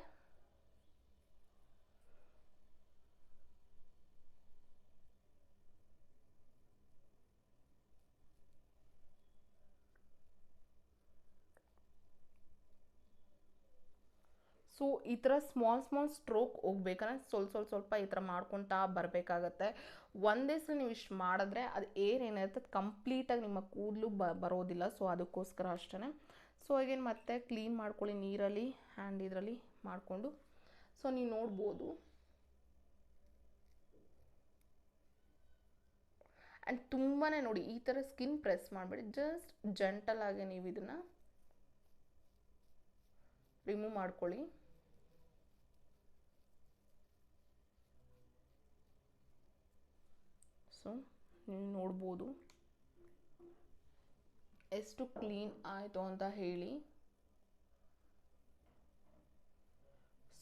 ಸೊ ಈ ಥರ ಸ್ಮಾಲ್ ಸ್ಟ್ರೋಕ್ ಹೋಗ್ಬೇಕಂದ್ರೆ ಸ್ವಲ್ಪ ಈ ಥರ ಮಾಡ್ಕೊತಾ ಬರಬೇಕಾಗತ್ತೆ. ಒಂದೇ ಸಲ ನೀವು ಇಷ್ಟು ಮಾಡಿದ್ರೆ ಅದು ಏರ್ ಏನಿರುತ್ತೆ ಅದು ಕಂಪ್ಲೀಟಾಗಿ ನಿಮ್ಮ ಕೂದಲು ಬರೋದಿಲ್ಲ. ಸೊ ಅದಕ್ಕೋಸ್ಕರ ಅಷ್ಟೇ. ಸೊ ಈಗೇನು ಮತ್ತೆ ಕ್ಲೀನ್ ಮಾಡ್ಕೊಳ್ಳಿ ನೀರಲ್ಲಿ, ಹ್ಯಾಂಡ್ ಇದರಲ್ಲಿ ಮಾಡಿಕೊಂಡು. ಸೊ ನೀವು ನೋಡ್ಬೋದು ಆ್ಯಂಡ್ ತುಂಬಾ ನೋಡಿ ಈ ಥರ ಸ್ಕಿನ್ ಪ್ರೆಸ್ ಮಾಡಬೇಡಿ, ಜಸ್ಟ್ ಜೆಂಟಲ್ ಆಗಿ ನೀವು ಇದನ್ನು ರಿಮೂವ್ ಮಾಡ್ಕೊಳ್ಳಿ. ಸೊ ನೀವು ನೋಡ್ಬೋದು ಎಷ್ಟು ಕ್ಲೀನ್ ಆಯಿತು ಅಂತ ಹೇಳಿ.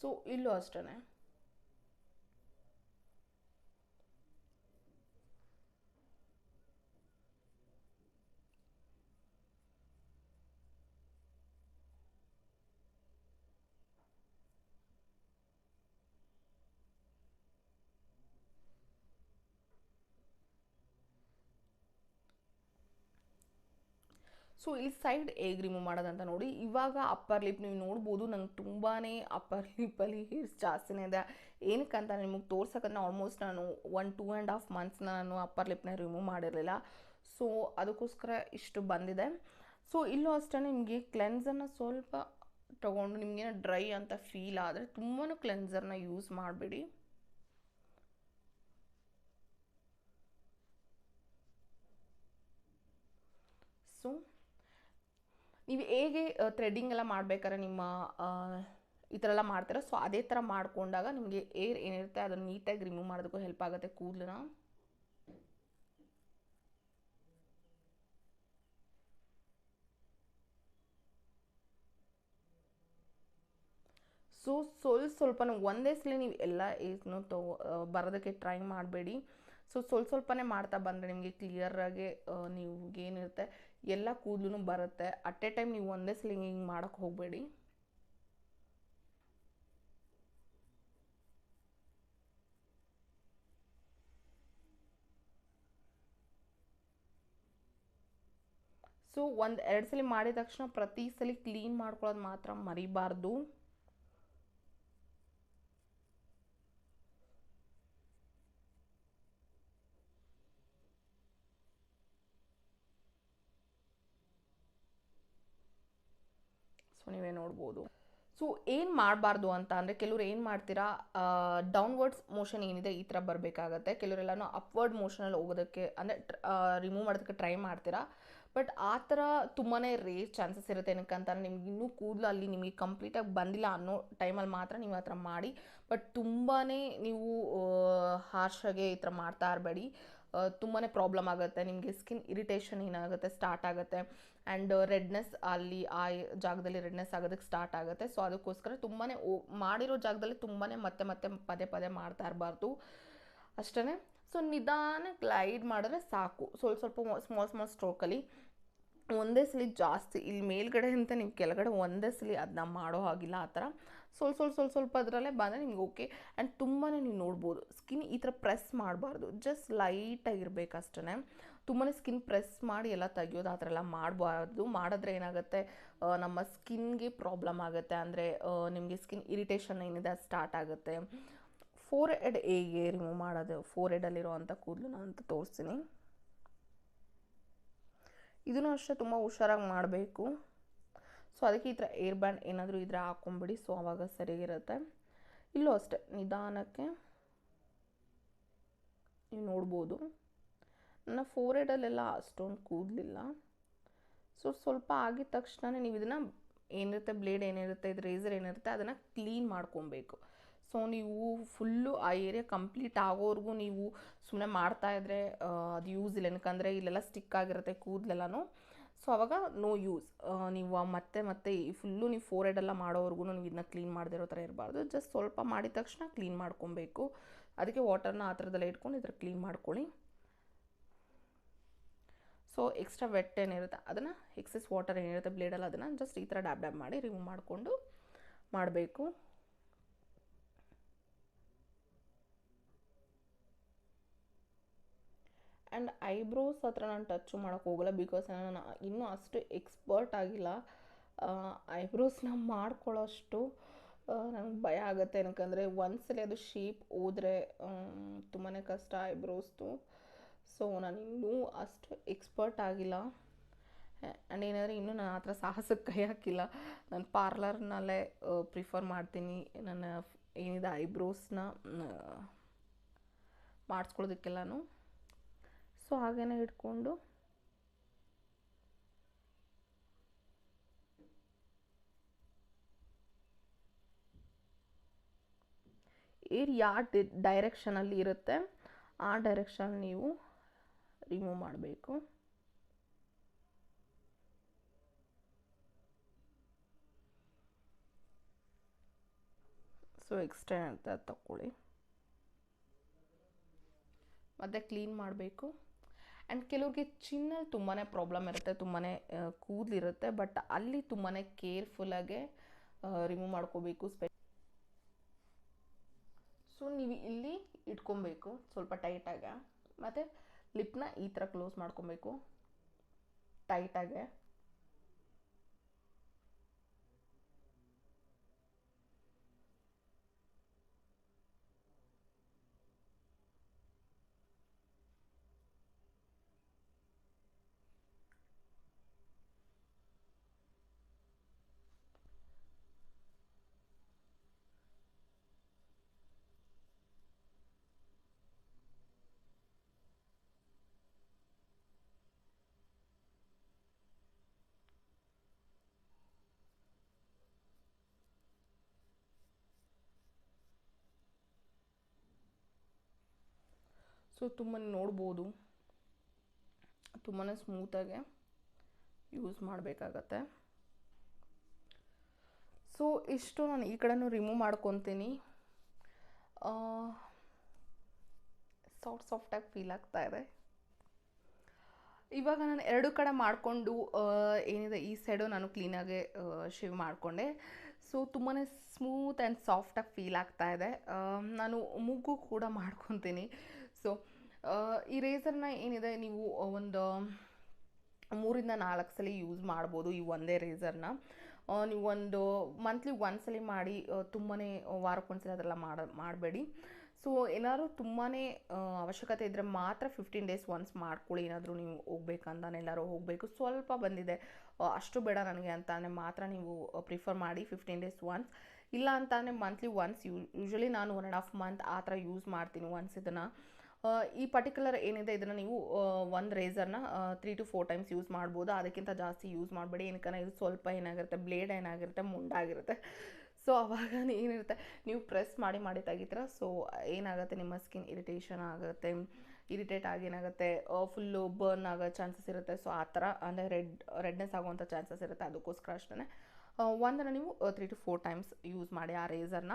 ಸೊ ಇಲ್ಲೂ ಅಷ್ಟೇ ಸೊ ಇಲ್ಲಿ ಸೈಡ್ ಹೇಗೆ ರಿಮೂವ್ ಮಾಡೋದಂತ ನೋಡಿ. ಇವಾಗ ಅಪ್ಪರ್ ಲಿಪ್ ನೀವು ನೋಡ್ಬೋದು, ನಂಗೆ ತುಂಬಾ ಅಪ್ಪರ್ ಲಿಪ್ಪಲ್ಲಿ ಹೇರ್ಸ್ ಜಾಸ್ತಿನೇ ಇದೆ. ಏನಕ್ಕಂತ ನಿಮಗೆ ತೋರ್ಸೋಕ್ಕಂತ ಆಲ್ಮೋಸ್ಟ್ ನಾನು 1-2.5 months ನಾನು ಅಪ್ಪರ್ ಲಿಪ್ನ ರಿಮೂವ್ ಮಾಡಿರಲಿಲ್ಲ. ಸೊ ಅದಕ್ಕೋಸ್ಕರ ಇಷ್ಟು ಬಂದಿದೆ. ಸೊ ಇಲ್ಲೂ ಅಷ್ಟೇ ನಿಮಗೆ ಕ್ಲೆನ್ಸರ್ನ ಸ್ವಲ್ಪ ತೊಗೊಂಡು ನಿಮಗೇನೋ ಡ್ರೈ ಅಂತ ಫೀಲ್ ಆದರೆ ತುಂಬಾ ಕ್ಲೆನ್ಸರ್ನ ಯೂಸ್ ಮಾಡಬೇಡಿ. ಸೊ ನೀವು ಹೇಗೆ ಥ್ರೆಡ್ಡಿಂಗ್ ಎಲ್ಲ ಮಾಡಬೇಕಾದ್ರೆ ನಿಮ್ಮ ಈ ಥರ ಎಲ್ಲ ಮಾಡ್ತೀರಾ, ಸೊ ಅದೇ ಥರ ಮಾಡಿಕೊಂಡಾಗ ನಿಮಗೆ ಏರ್ ಏನಿರುತ್ತೆ ಅದನ್ನು ನೀಟಾಗಿ ರಿಮೂವ್ ಮಾಡೋದಕ್ಕೂ ಹೆಲ್ಪ್ ಆಗುತ್ತೆ ಕೂದಲನ್ನ. ಸೊ ಸ್ವಲ್ಪ ಒಂದೇ ಸಲ ನೀವು ಎಲ್ಲ ಏನು ಬರೋದಕ್ಕೆ ಟ್ರೈ ಮಾಡಬೇಡಿ. ಸೊ ಸ್ವಲ್ಪನೇ ಮಾಡ್ತಾ ಬಂದರೆ ನಿಮಗೆ ಕ್ಲಿಯರಾಗಿ ನೀವು ಏನಿರುತ್ತೆ ಎಲ್ಲ ಕೂದಲು ಬರುತ್ತೆ. ಅಟ್ ಎ ಟೈಮ್ ನೀವು ಒಂದೇ ಸಲ ಹಿಂಗೆ ಮಾಡೋಕ್ಕೆ ಹೋಗಬೇಡಿ. ಸೊ 1-2 ಸಲ ಮಾಡಿದ ತಕ್ಷಣ ಪ್ರತಿ ಸಲ ಕ್ಲೀನ್ ಮಾಡ್ಕೊಳ್ಳೋದು ಮಾತ್ರ ಮರಿಬಾರ್ದು. ಸೊ ನೀವೇ ನೋಡ್ಬೋದು. ಸೊ ಏನು ಮಾಡಬಾರ್ದು ಅಂತ ಅಂದರೆ ಕೆಲವ್ರು ಏನು ಮಾಡ್ತೀರಾ, ಡೌನ್ವರ್ಡ್ಸ್ ಮೋಷನ್ ಏನಿದೆ ಈ ಥರ ಬರಬೇಕಾಗತ್ತೆ. ಕೆಲವರೆಲ್ಲನೂ ಅಪ್ವರ್ಡ್ ಮೋಷನಲ್ಲಿ ಹೋಗೋದಕ್ಕೆ ಅಂದರೆ ರಿಮೂವ್ ಮಾಡೋದಕ್ಕೆ ಟ್ರೈ ಮಾಡ್ತೀರಾ. ಬಟ್ ಆ ಥರ ತುಂಬಾ ರೇರ್ ಚಾನ್ಸಸ್ ಇರುತ್ತೆ. ಏನಕ್ಕಂತಾರೆ ನಿಮ್ಗೆ ಇನ್ನೂ ಕೂದಲು ಅಲ್ಲಿ ನಿಮಗೆ ಕಂಪ್ಲೀಟಾಗಿ ಬಂದಿಲ್ಲ ಅನ್ನೋ ಟೈಮಲ್ಲಿ ಮಾತ್ರ ನೀವು ಆ ಥರ ಮಾಡಿ. ಬಟ್ ತುಂಬಾ ನೀವು ಹಾರ್ಷಾಗೆ ಈ ಥರ ಮಾಡ್ತಾ ಇರಬೇಡಿ. ತುಂಬಾ ಪ್ರಾಬ್ಲಮ್ ಆಗುತ್ತೆ. ನಿಮಗೆ ಸ್ಕಿನ್ ಇರಿಟೇಷನ್ ಏನಾಗುತ್ತೆ ಸ್ಟಾರ್ಟ್ ಆಗುತ್ತೆ. ಆ್ಯಂಡ್ ರೆಡ್ನೆಸ್ ಅಲ್ಲಿ ಆ ಜಾಗದಲ್ಲಿ ರೆಡ್ನೆಸ್ ಆಗೋದಕ್ಕೆ ಸ್ಟಾರ್ಟ್ ಆಗುತ್ತೆ. ಸೊ ಅದಕ್ಕೋಸ್ಕರ ತುಂಬಾ ಮಾಡಿರೋ ಜಾಗದಲ್ಲಿ ತುಂಬಾ ಮತ್ತೆ ಪದೇ ಮಾಡ್ತಾ ಇರಬಾರ್ದು ಅಷ್ಟೇ. ಸೊ ನಿಧಾನ ಗ್ಲೈಡ್ ಮಾಡಿದ್ರೆ ಸಾಕು. ಸ್ವಲ್ಪ ಸ್ಮಾಲ್ ಸ್ಟ್ರೋಕಲ್ಲಿ ಒಂದೇ ಸಲ ಜಾಸ್ತಿ ಇಲ್ಲಿ ಮೇಲ್ಗಡೆ ಅಂತ ನೀವು ಕೆಳಗಡೆ ಒಂದೇ ಸಲ ಅದನ್ನ ಮಾಡೋ ಹಾಗಿಲ್ಲ. ಆ ಥರ ಸ್ವಲ್ಪ ಅದರಲ್ಲೇ ಬಂದರೆ ನಿಮ್ಗೆ ಓಕೆ. ಆ್ಯಂಡ್ ತುಂಬಾ ನೀವು ನೋಡ್ಬೋದು ಸ್ಕಿನ್ ಈ ಥರ ಪ್ರೆಸ್ ಮಾಡಬಾರ್ದು, ಜಸ್ಟ್ ಲೈಟಾಗಿರ್ಬೇಕು ಅಷ್ಟೇ. ತುಂಬಾ ಸ್ಕಿನ್ ಪ್ರೆಸ್ ಮಾಡಿ ಎಲ್ಲ ತೆಗಿಯೋದು ಆ ಥರ ಎಲ್ಲ ಮಾಡಬಾರ್ದು. ಮಾಡಿದ್ರೆ ಏನಾಗುತ್ತೆ, ನಮ್ಮ ಸ್ಕಿನ್ಗೆ ಪ್ರಾಬ್ಲಮ್ ಆಗುತ್ತೆ. ಅಂದರೆ ನಿಮಗೆ ಸ್ಕಿನ್ ಇರಿಟೇಷನ್ ಏನಿದೆ ಅದು ಸ್ಟಾರ್ಟ್ ಆಗುತ್ತೆ. ಫೋರ್ ಹೆಡ್ ಹೇಗೆ ರಿಮೂವ್ ಮಾಡೋದು, ಫೋರ್ ಹೆಡಲ್ಲಿರೋ ಅಂಥ ಕೂದಲು ಅಂತ ತೋರಿಸ್ತೀನಿ. ಇದನ್ನು ಅಷ್ಟೇ ತುಂಬ ಹುಷಾರಾಗಿ ಮಾಡಬೇಕು. ಸೊ ಅದಕ್ಕೆ ಈ ಥರ ಏರ್ ಬ್ಯಾಂಡ್ ಏನಾದರೂ ಇದ್ರೆ ಹಾಕ್ಕೊಂಬಿಡಿ. ಸೊ ಆವಾಗ ಸರಿಗಿರುತ್ತೆ. ಇಲ್ಲೂ ಅಷ್ಟೇ ನಿಧಾನಕ್ಕೆ ನೀವು ನೋಡ್ಬೋದು ನನ್ನ ಫೋರ್ ಹೆಡಲ್ಲೆಲ್ಲ ಅಷ್ಟೊಂದು ಕೂದಲಿಲ್ಲ. ಸೊ ಸ್ವಲ್ಪ ಆಗಿದ ತಕ್ಷಣ ನೀವು ಇದನ್ನು ಏನಿರುತ್ತೆ ಬ್ಲೇಡ್ ಏನಿರುತ್ತೆ ಇದು ರೇಸರ್ ಏನಿರುತ್ತೆ ಅದನ್ನು ಕ್ಲೀನ್ ಮಾಡ್ಕೊಬೇಕು. ಸೊ ನೀವು ಫುಲ್ಲು ಆ ಏರಿಯಾ ಕಂಪ್ಲೀಟ್ ಆಗೋವರೆಗೂ ನೀವು ಸುಮ್ಮನೆ ಮಾಡ್ತಾಯಿದ್ರೆ ಅದು ಯೂಸ್ ಇಲ್ಲ. ಏನಕ್ಕಂದರೆ ಇಲ್ಲೆಲ್ಲ ಸ್ಟಿಕ್ ಆಗಿರುತ್ತೆ ಕೂದಲೆಲ್ಲನೂ. ಸೊ ಆವಾಗ ನೋ ಯೂಸ್. ನೀವು ಮತ್ತೆ ಈ ಫುಲ್ಲು ನೀವು ಫೋರ್ ಹೆಡೆಲ್ಲ ಮಾಡೋವರೆಗೂ ನೀವು ಇದನ್ನ ಕ್ಲೀನ್ ಮಾಡದಿರೋ ಥರ ಇರಬಾರ್ದು. ಜಸ್ಟ್ ಸ್ವಲ್ಪ ಮಾಡಿದ ತಕ್ಷಣ ಕ್ಲೀನ್ ಮಾಡ್ಕೊಬೇಕು. ಅದಕ್ಕೆ ವಾಟರ್ನ ಆ ಥರದಲ್ಲೇ ಇಟ್ಕೊಂಡು ಈ ಥರ ಕ್ಲೀನ್ ಮಾಡ್ಕೊಳ್ಳಿ. ಸೊ ಎಕ್ಸ್ಟ್ರಾ ವೆಟ್ ಏನಿರುತ್ತೆ ಅದನ್ನು ಎಕ್ಸೆಸ್ ವಾಟರ್ ಏನಿರುತ್ತೆ ಬ್ಲೇಡಲ್ಲಿ ಅದನ್ನು ಜಸ್ಟ್ ಈ ಥರ ಡ್ಯಾಬ್ ಮಾಡಿ ರಿಮೂವ್ ಮಾಡಿಕೊಂಡು ಮಾಡಬೇಕು. ಆ್ಯಂಡ್ ಐಬ್ರೋಸ್ ಹತ್ರ ನಾನು ಟಚ್ ಮಾಡೋಕ್ಕೆ ಹೋಗಲ್ಲ. ಬಿಕಾಸ್ ನಾನು ಇನ್ನೂ ಅಷ್ಟು ಎಕ್ಸ್ಪರ್ಟ್ ಆಗಿಲ್ಲ. ಐಬ್ರೋಸ್ನ ಮಾಡ್ಕೊಳ್ಳೋಷ್ಟು ನನಗೆ ಭಯ ಆಗುತ್ತೆ. ಏನಕ್ಕಂದರೆ ಒಂದ್ಸಲ ಅದು ಶೇಪ್ ಹೋದರೆ ತುಂಬಾ ಕಷ್ಟ ಐಬ್ರೋಸ್ದು. ಸೊ ನಾನು ಇನ್ನೂ ಅಷ್ಟು ಎಕ್ಸ್ಪರ್ಟ್ ಆಗಿಲ್ಲ. ಆ್ಯಂಡ್ ಏನಾದರೆ ಇನ್ನೂ ನಾನು ಆ ಥರ ಸಾಹಸಕ್ಕೆ ಕೈ ಹಾಕಿಲ್ಲ. ನಾನು ಪಾರ್ಲರ್ನಲ್ಲೇ ಪ್ರಿಫರ್ ಮಾಡ್ತೀನಿ ನನ್ನ ಏನಿದೆ ಐಬ್ರೋಸ್ನ ಮಾಡಿಸ್ಕೊಳ್ಳೋದಕ್ಕೆಲ್ಲನೂ. ಸೊ ಸೊ ಹಾಗೇ ಇಟ್ಕೊಂಡು ಏರ್ ಯಾವ ಡೈರೆಕ್ಷನಲ್ಲಿ ಇರುತ್ತೆ ಆ ಡೈರೆಕ್ಷನ್ ನೀವು ರಿಮೂವ್ ಮಾಡಬೇಕು. ಸೊ ಎಕ್ಸ್ಟ್ರಾ ಅಂತ ತಗೊಳ್ಳಿ, ಮತ್ತು ಕ್ಲೀನ್ ಮಾಡಬೇಕು. ಆ್ಯಂಡ್ ಕೆಲವ್ರಿಗೆ ಚಿನ್ನಲ್ಲಿ ತುಂಬಾ ಪ್ರಾಬ್ಲಮ್ ಇರುತ್ತೆ, ತುಂಬಾ ಕೂದಲಿರುತ್ತೆ, ಬಟ್ ಅಲ್ಲಿ ತುಂಬಾ ಕೇರ್ಫುಲ್ಲಾಗೆ ರಿಮೂವ್ ಮಾಡ್ಕೋಬೇಕು. ಸೊ ನೀವು ಇಲ್ಲಿ ಇಟ್ಕೊಬೇಕು ಸ್ವಲ್ಪ ಟೈಟಾಗೆ, ಮತ್ತು ಲಿಪ್ನ ಈ ಥರ ಕ್ಲೋಸ್ ಮಾಡ್ಕೊಬೇಕು ಟೈಟಾಗೆ. ಸೊ ತುಂಬಾ ನೋಡ್ಬೋದು ತುಂಬಾ ಸ್ಮೂತಾಗೆ ಯೂಸ್ ಮಾಡಬೇಕಾಗತ್ತೆ. ಸೊ ಇಷ್ಟು ನಾನು ಈ ಕಡೆನೂ ರಿಮೂವ್ ಮಾಡ್ಕೊತೀನಿ. ಸಾಫ್ಟಾಗಿ ಫೀಲ್ ಆಗ್ತಾ ಇದೆ. ಇವಾಗ ನಾನು ಎರಡು ಕಡೆ ಮಾಡಿಕೊಂಡು ಏನಿದೆ ಈ ಸೈಡು ನಾನು ಕ್ಲೀನಾಗೆ ಶೇವ್ ಮಾಡಿಕೊಂಡೆ. ಸೊ ತುಂಬಾ ಸ್ಮೂತ್ ಆ್ಯಂಡ್ ಸಾಫ್ಟಾಗಿ ಫೀಲ್ ಆಗ್ತಾ ಇದೆ. ನಾನು ಮೂಗು ಕೂಡ ಮಾಡ್ಕೊತೀನಿ. ಸೊ ಈ ರೇಸರ್ನ ಏನಿದೆ ನೀವು ಒಂದು 3-4 ಸಲ ಯೂಸ್ ಮಾಡ್ಬೋದು. ಈ ಒಂದೇ ರೇಸರ್ನ ನೀವು ಒಂದು ಮಂತ್ಲಿ ಒಂದ್ಸಲ ಮಾಡಿ, ತುಂಬಾ ವಾರಕ್ಕೊಂದ್ಸಲ ಅದೆಲ್ಲ ಮಾಡಬೇಡಿ. ಸೊ ಏನಾದ್ರು ತುಂಬಾ ಅವಶ್ಯಕತೆ ಇದ್ದರೆ ಮಾತ್ರ 15 ಡೇಸ್ ಒನ್ಸ್ ಮಾಡ್ಕೊಳ್ಳಿ. ಏನಾದರೂ ನೀವು ಹೋಗ್ಬೇಕಂತಾನೆ ಎಲ್ಲರೂ ಹೋಗಬೇಕು, ಸ್ವಲ್ಪ ಬಂದಿದೆ ಅಷ್ಟು ಬೇಡ ನನಗೆ ಅಂತಾನೆ ಮಾತ್ರ ನೀವು ಪ್ರಿಫರ್ ಮಾಡಿ 15 ಡೇಸ್ ಒನ್ಸ್. ಇಲ್ಲ ಅಂತಾನೆ ಮಂತ್ಲಿ ಒನ್ಸ್ ಯೂಶ್ವಲಿ ನಾನು 1.5 ಮಂತ್ ಆ ಥರ ಯೂಸ್ ಮಾಡ್ತೀನಿ ಒನ್ಸ್ ಇದನ್ನು. ಈ ಪರ್ಟಿಕ್ಯುಲರ್ ಏನಿದೆ ಇದನ್ನು ನೀವು ಒಂದು ರೇಸರ್ನ 3 to 4 ಟೈಮ್ಸ್ ಯೂಸ್ ಮಾಡ್ಬೋದು. ಅದಕ್ಕಿಂತ ಜಾಸ್ತಿ ಯೂಸ್ ಮಾಡಬೇಡಿ. ಏನಕ್ಕೆ ಇದು ಸ್ವಲ್ಪ ಏನಾಗಿರುತ್ತೆ, ಬ್ಲೇಡ್ ಏನಾಗಿರುತ್ತೆ, ಮುಂಡಾಗಿರುತ್ತೆ. ಸೊ ಅವಾಗ ಏನಿರುತ್ತೆ ನೀವು ಪ್ರೆಸ್ ಮಾಡಿ ತೆಗಿತೀರ. ಸೊ ಏನಾಗುತ್ತೆ ನಿಮ್ಮ ಸ್ಕಿನ್ ಇರಿಟೇಷನ್ ಆಗುತ್ತೆ, ಇರಿಟೇಟ್ ಆಗಿ ಏನಾಗುತ್ತೆ ಫುಲ್ಲು ಬರ್ನ್ ಆಗೋ ಚಾನ್ಸಸ್ ಇರುತ್ತೆ. ಸೊ ಆ ಥರ ಅಂದರೆ ರೆಡ್ನೆಸ್ ಆಗುವಂಥ ಚಾನ್ಸಸ್ ಇರುತ್ತೆ. ಅದಕ್ಕೋಸ್ಕರ ಅಷ್ಟೇ ಒಂದನ್ನು ನೀವು 3 to 4 ಟೈಮ್ಸ್ ಯೂಸ್ ಮಾಡಿ ಆ ರೇಸರ್ನ.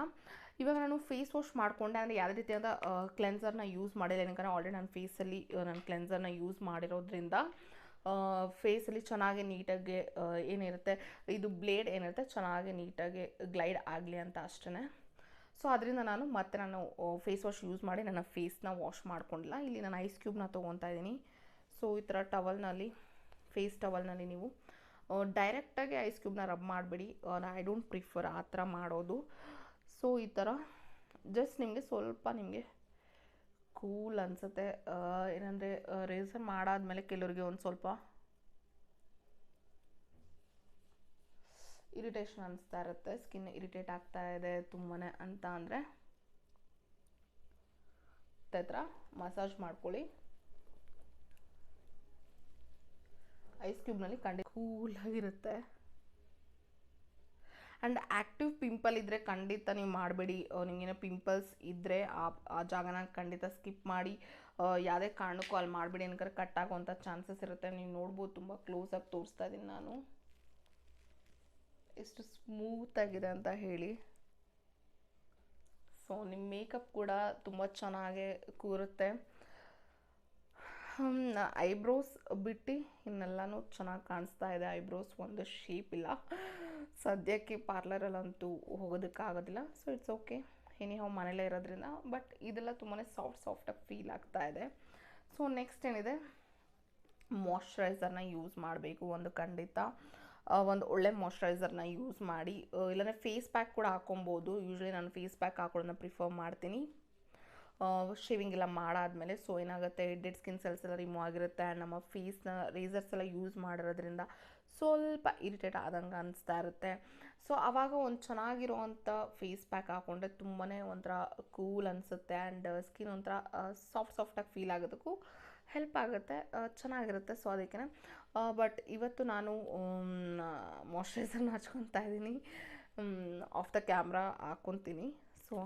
ಇವಾಗ ನಾನು ಫೇಸ್ ವಾಶ್ ಮಾಡಿಕೊಂಡೆ, ಅಂದರೆ ಯಾವುದೇ ರೀತಿಯಾದ ಕ್ಲೆನ್ಸರ್ನ ಯೂಸ್ ಮಾಡಿಲ್ಲ. ಏನಕ್ಕೆ ಆಲ್ರೆಡಿ ನಾನು ಫೇಸಲ್ಲಿ ನಾನು ಕ್ಲೆನ್ಸರ್ನ ಯೂಸ್ ಮಾಡಿರೋದ್ರಿಂದ ಫೇಸಲ್ಲಿ ಚೆನ್ನಾಗಿ ನೀಟಾಗಿ ಏನಿರುತ್ತೆ ಇದು ಬ್ಲೇಡ್ ಏನಿರುತ್ತೆ ಚೆನ್ನಾಗಿ ನೀಟಾಗಿ ಗ್ಲೈಡ್ ಆಗಲಿ ಅಂತ ಅಷ್ಟೇ. ಸೊ ಅದರಿಂದ ನಾನು ಫೇಸ್ ವಾಶ್ ಯೂಸ್ ಮಾಡಿ ನನ್ನ ಫೇಸ್ನ ವಾಶ್ ಮಾಡ್ಕೊಂಡಿಲ್ಲ. ಇಲ್ಲಿ ನಾನು ಐಸ್ ಕ್ಯೂಬ್ನ ತೊಗೊತಾ ಇದ್ದೀನಿ. ಸೊ ಈ ಥರ ಟವಲ್ನಲ್ಲಿ, ಫೇಸ್ ಟವಲ್ನಲ್ಲಿ ನೀವು ಡೈರೆಕ್ಟಾಗಿ ಐಸ್ ಕ್ಯೂಬ್ನ ರಬ್ ಮಾಡಬೇಡಿ. ಐ ಡೋಂಟ್ ಪ್ರಿಫರ್ ಆ ಥರ ಮಾಡೋದು. ಸೊ ಈ ಥರ ಜಸ್ಟ್ ನಿಮಗೆ ಸ್ವಲ್ಪ ನಿಮಗೆ ಕೂಲ್ ಅನಿಸುತ್ತೆ. ಏನಂದರೆ ರೇಸರ್ ಮಾಡಾದ್ಮೇಲೆ ಕೆಲವರಿಗೆ ಒಂದು ಸ್ವಲ್ಪ ಇರಿಟೇಷನ್ ಅನಿಸ್ತಾ ಇರುತ್ತೆ, ಸ್ಕಿನ್ ಇರಿಟೇಟ್ ಆಗ್ತಾ ಇದೆ ತುಂಬಾ ಅಂತ ಅಂದರೆ ಈ ಥರ ಮಸಾಜ್ ಮಾಡ್ಕೊಳ್ಳಿ. ಐಸ್ ಕ್ಯೂಬ್ನಲ್ಲಿ ಕೂಲಾಗಿರುತ್ತೆ. ಆ್ಯಂಡ್ ಆ್ಯಕ್ಟಿವ್ ಪಿಂಪಲ್ ಇದ್ದರೆ ಖಂಡಿತ ನೀವು ಮಾಡಬೇಡಿ. ನಿಮಗೇನೋ ಪಿಂಪಲ್ಸ್ ಇದ್ದರೆ ಆ ಜಾಗನ ಖಂಡಿತ ಸ್ಕಿಪ್ ಮಾಡಿ. ಯಾವುದೇ ಕಾರಣಕ್ಕೂ ಅಲ್ಲಿ ಮಾಡಬೇಡಿ, ಏನಕ್ಕೆ ಕಟ್ ಆಗೋವಂಥ ಚಾನ್ಸಸ್ ಇರುತ್ತೆ. ನೀವು ನೋಡ್ಬೋದು, ತುಂಬ ಕ್ಲೋಸಾಗಿ ತೋರಿಸ್ತಾ ಇದ್ದೀನಿ ನಾನು ಎಷ್ಟು ಸ್ಮೂತಾಗಿದೆ ಅಂತ ಹೇಳಿ. ಸೊ ನಿಮ್ಮ ಮೇಕಪ್ ಕೂಡ ತುಂಬ ಚೆನ್ನಾಗೇ ಕೂರುತ್ತೆ. ಐಬ್ರೋಸ್ ಬಿಟ್ಟು ಇನ್ನೆಲ್ಲನೂ ಚೆನ್ನಾಗಿ ಕಾಣಿಸ್ತಾ ಇದೆ. ಐಬ್ರೋಸ್ ಒಂದು ಶೇಪ್ ಇಲ್ಲ ಸದ್ಯಕ್ಕೆ, ಪಾರ್ಲರಲ್ಲಂತೂ ಹೋಗೋದಕ್ಕಾಗೋದಿಲ್ಲ. ಸೊ ಇಟ್ಸ್ ಓಕೆ, ಎನಿಹೌ ಮನೇಲೇ ಇರೋದ್ರಿಂದ. ಬಟ್ ಇದೆಲ್ಲ ತುಂಬಾ ಸಾಫ್ಟಾಗಿ ಫೀಲ್ ಆಗ್ತಾ ಇದೆ. ಸೊ ನೆಕ್ಸ್ಟ್ ಏನಿದೆ, ಮಾಯ್ಶ್ಚರೈಸರ್ನ ಯೂಸ್ ಮಾಡಬೇಕು. ಒಂದು ಖಂಡಿತ ಒಂದು ಒಳ್ಳೆ ಮಾಯ್ಶ್ಚರೈಸರ್ನ ಯೂಸ್ ಮಾಡಿ. ಇಲ್ಲಾಂದರೆ ಫೇಸ್ ಪ್ಯಾಕ್ ಕೂಡ ಹಾಕೊಬೋದು. ಯೂಶ್ವಲಿ ನಾನು ಫೇಸ್ ಪ್ಯಾಕ್ ಹಾಕೊಳ್ಳೋದನ್ನ ಪ್ರಿಫರ್ ಮಾಡ್ತೀನಿ ಶೇವಿಂಗ್ ಎಲ್ಲ ಮಾಡಾದಮೇಲೆ. ಸೊ ಏನಾಗುತ್ತೆ, ಡೆಡ್ ಸ್ಕಿನ್ ಸೆಲ್ಸ್ ಎಲ್ಲ ರಿಮೂವ್ ಆಗಿರುತ್ತೆ. ಆ್ಯಂಡ್ ನಮ್ಮ ಫೇಸ್ನ ರೇಸರ್ಸ್ ಎಲ್ಲ ಯೂಸ್ ಮಾಡಿರೋದ್ರಿಂದ ಸ್ವಲ್ಪ ಇರಿಟೇಟ್ ಆದಂಗೆ ಅನಿಸ್ತಾ ಇರುತ್ತೆ. ಸೊ ಆವಾಗ ಒಂದು ಚೆನ್ನಾಗಿರುವಂಥ ಫೇಸ್ ಪ್ಯಾಕ್ ಹಾಕ್ಕೊಂಡ್ರೆ ತುಂಬಾ ಒಂಥರ ಕೂಲ್ ಅನಿಸುತ್ತೆ. ಆ್ಯಂಡ್ ಸ್ಕಿನ್ ಒಂಥರ ಸಾಫ್ಟಾಗಿ ಫೀಲ್ ಆಗೋದಕ್ಕೂ ಹೆಲ್ಪ್ ಆಗುತ್ತೆ, ಚೆನ್ನಾಗಿರುತ್ತೆ. ಸೊ ಅದಕ್ಕೆ ಬಟ್ ಇವತ್ತು ನಾನು ಮಾಯ್ಶ್ಚರೈಸರ್ನ ಹಚ್ಕೊತಾ ಇದ್ದೀನಿ. ಆಫ್ ದ ಕ್ಯಾಮ್ರಾ ಹಾಕ್ಕೊತೀನಿ. ಸೊ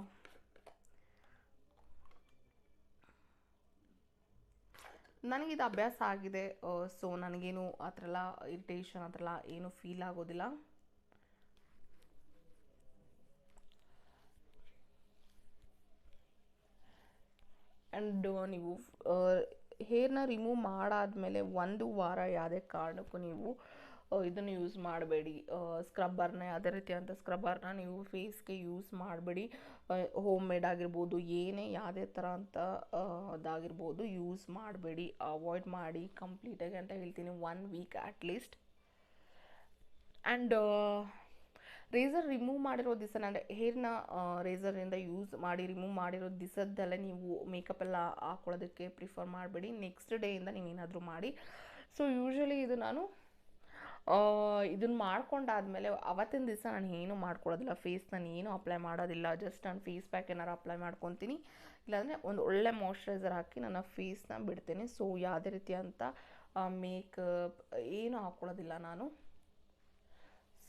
ನನಗಿದು ಅಭ್ಯಾಸ ಆಗಿದೆ. ಸೊ ನನಗೇನು ಆ ಥರ ಎಲ್ಲ ಇರಿಟೇಷನ್ ಆ ಥರ ಎಲ್ಲ ಏನೂ ಫೀಲ್ ಆಗೋದಿಲ್ಲ. ಆ್ಯಂಡ್ ನೀವು ಹೇರ್ನ ರಿಮೂವ್ ಮಾಡಾದಮೇಲೆ 1 ವಾರ ಯಾವುದೇ ಕಾರಣಕ್ಕೂ ನೀವು ಇದನ್ನು ಯೂಸ್ ಮಾಡಬೇಡಿ. ಸ್ಕ್ರಬ್ಬರ್ನ ಯಾವುದೇ ರೀತಿಯಾದಂಥ ಸ್ಕ್ರಬ್ಬರ್ನ ನೀವು ಫೇಸ್ಗೆ ಯೂಸ್ ಮಾಡಬೇಡಿ. ಹೋಮ್ ಮೇಡ್ ಆಗಿರ್ಬೋದು, ಏನೇ ಯಾವುದೇ ಥರ ಅಂತ ಅದಾಗಿರ್ಬೋದು ಯೂಸ್ ಮಾಡಬೇಡಿ, ಅವಾಯ್ಡ್ ಮಾಡಿ ಕಂಪ್ಲೀಟಾಗಿ ಅಂತ ಹೇಳ್ತೀನಿ, 1 week at least. And razor remove ಮಾಡಿರೋ ದಿವಸ, ಅಂದರೆ ಹೇರ್ನ ರೇಸರಿಂದ ಯೂಸ್ ಮಾಡಿ ರಿಮೂವ್ ಮಾಡಿರೋ ದಿವಸದಲ್ಲೇ ನೀವು ಮೇಕಪ್ ಎಲ್ಲ ಹಾಕ್ಕೊಳ್ಳೋದಕ್ಕೆ ಪ್ರಿಫರ್ ಮಾಡಬೇಡಿ. ನೆಕ್ಸ್ಟ್ ಡೇಯಿಂದ ನೀವೇನಾದರೂ ಮಾಡಿ. ಸೊ ಯೂಶ್ವಲಿ ಇದು ನಾನು ಇದನ್ನು ಮಾಡ್ಕೊಂಡಾದಮೇಲೆ ಅವತ್ತಿನ ದಿವಸ ನಾನು ಏನೂ ಮಾಡ್ಕೊಳ್ಳೋದಿಲ್ಲ, ಫೇಸ್ ನಾನು ಏನೂ ಅಪ್ಲೈ ಮಾಡೋದಿಲ್ಲ. ಜಸ್ಟ್ ನಾನು ಫೇಸ್ ಪ್ಯಾಕ್ ಏನಾರು ಅಪ್ಲೈ ಮಾಡ್ಕೊತೀನಿ, ಇಲ್ಲಾಂದರೆ ಒಂದು ಒಳ್ಳೆ ಮಾಯ್ಶ್ಚರೈಸರ್ ಹಾಕಿ ನನ್ನ ಫೇಸ್ನ ಬಿಡ್ತೀನಿ. ಸೊ ಯಾವುದೇ ರೀತಿಯಂಥ ಮೇಕಪ್ ಏನೂ ಹಾಕ್ಕೊಳ್ಳೋದಿಲ್ಲ ನಾನು.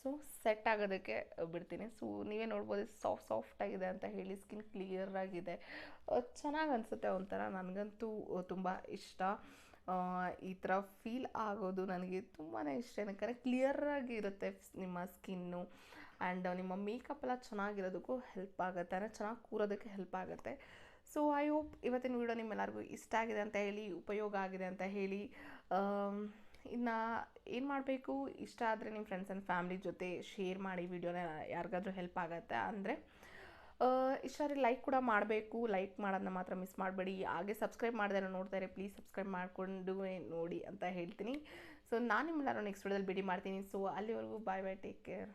ಸೊ ಸೆಟ್ ಆಗೋದಕ್ಕೆ ಬಿಡ್ತೀನಿ. ಸೊ ನೀವೇ ನೋಡ್ಬೋದು ಸಾಫ್ಟಾಗಿದೆ ಅಂತ ಹೇಳಿ, ಸ್ಕಿನ್ ಕ್ಲಿಯರಾಗಿದೆ, ಚೆನ್ನಾಗಿ ಅನಿಸುತ್ತೆ ಒಂಥರ. ನನಗಂತೂ ತುಂಬ ಇಷ್ಟ ಈ ಥರ ಫೀಲ್ ಆಗೋದು, ನನಗೆ ತುಂಬಾ ಇಷ್ಟ. ಯಾಕಂದರೆ ಕ್ಲಿಯರಾಗಿ ಇರುತ್ತೆ ನಿಮ್ಮ ಸ್ಕಿನ್ನು. ಆ್ಯಂಡ್ ನಿಮ್ಮ ಮೇಕಪ್ ಎಲ್ಲ ಚೆನ್ನಾಗಿರೋದಕ್ಕೂ ಹೆಲ್ಪ್ ಆಗುತ್ತೆ, ಅಂದರೆ ಚೆನ್ನಾಗಿ ಕೂರೋದಕ್ಕೆ ಹೆಲ್ಪ್ ಆಗುತ್ತೆ. ಸೊ ಐ ಹೋಪ್ ಇವತ್ತಿನ ವಿಡಿಯೋ ನಿಮ್ಮೆಲ್ಲರಿಗೂ ಇಷ್ಟ ಆಗಿದೆ ಅಂತ ಹೇಳಿ, ಉಪಯೋಗ ಆಗಿದೆ ಅಂತ ಹೇಳಿ. ಇನ್ನು ಏನು ಮಾಡಬೇಕು, ಇಷ್ಟ ಆದರೆ ನಿಮ್ಮ ಫ್ರೆಂಡ್ಸ್ ಆ್ಯಂಡ್ ಫ್ಯಾಮಿಲಿ ಜೊತೆ ಶೇರ್ ಮಾಡಿ ವಿಡಿಯೋನ, ಯಾರಿಗಾದ್ರೂ ಹೆಲ್ಪ್ ಆಗುತ್ತೆ ಅಂದರೆ. ಇಷ್ಟ ಆದರೆ ಲೈಕ್ ಕೂಡ ಮಾಡಬೇಕು, ಲೈಕ್ ಮಾಡೋದನ್ನ ಮಾತ್ರ ಮಿಸ್ ಮಾಡಬೇಡಿ. ಹಾಗೆ ಸಬ್ಸ್ಕ್ರೈಬ್ ಮಾಡಿದ್ರೆ ನೋಡ್ತಾರೆ, ಪ್ಲೀಸ್ ಸಬ್ಸ್ಕ್ರೈಬ್ ಮಾಡಿಕೊಂಡು ನೋಡಿ ಅಂತ ಹೇಳ್ತೀನಿ. ಸೊ ನಾನು ನಿಮ್ಮೆಲ್ಲರೂ ನೆಕ್ಸ್ಟ್ ವಿಡಿಯೋದಲ್ಲಿ ಭೇಟಿ ಮಾಡ್ತೀನಿ. ಸೊ ಅಲ್ಲಿವರೆಗೂ ಬಾಯ್ ಬಾಯ್, ಟೇಕ್ ಕೇರ್.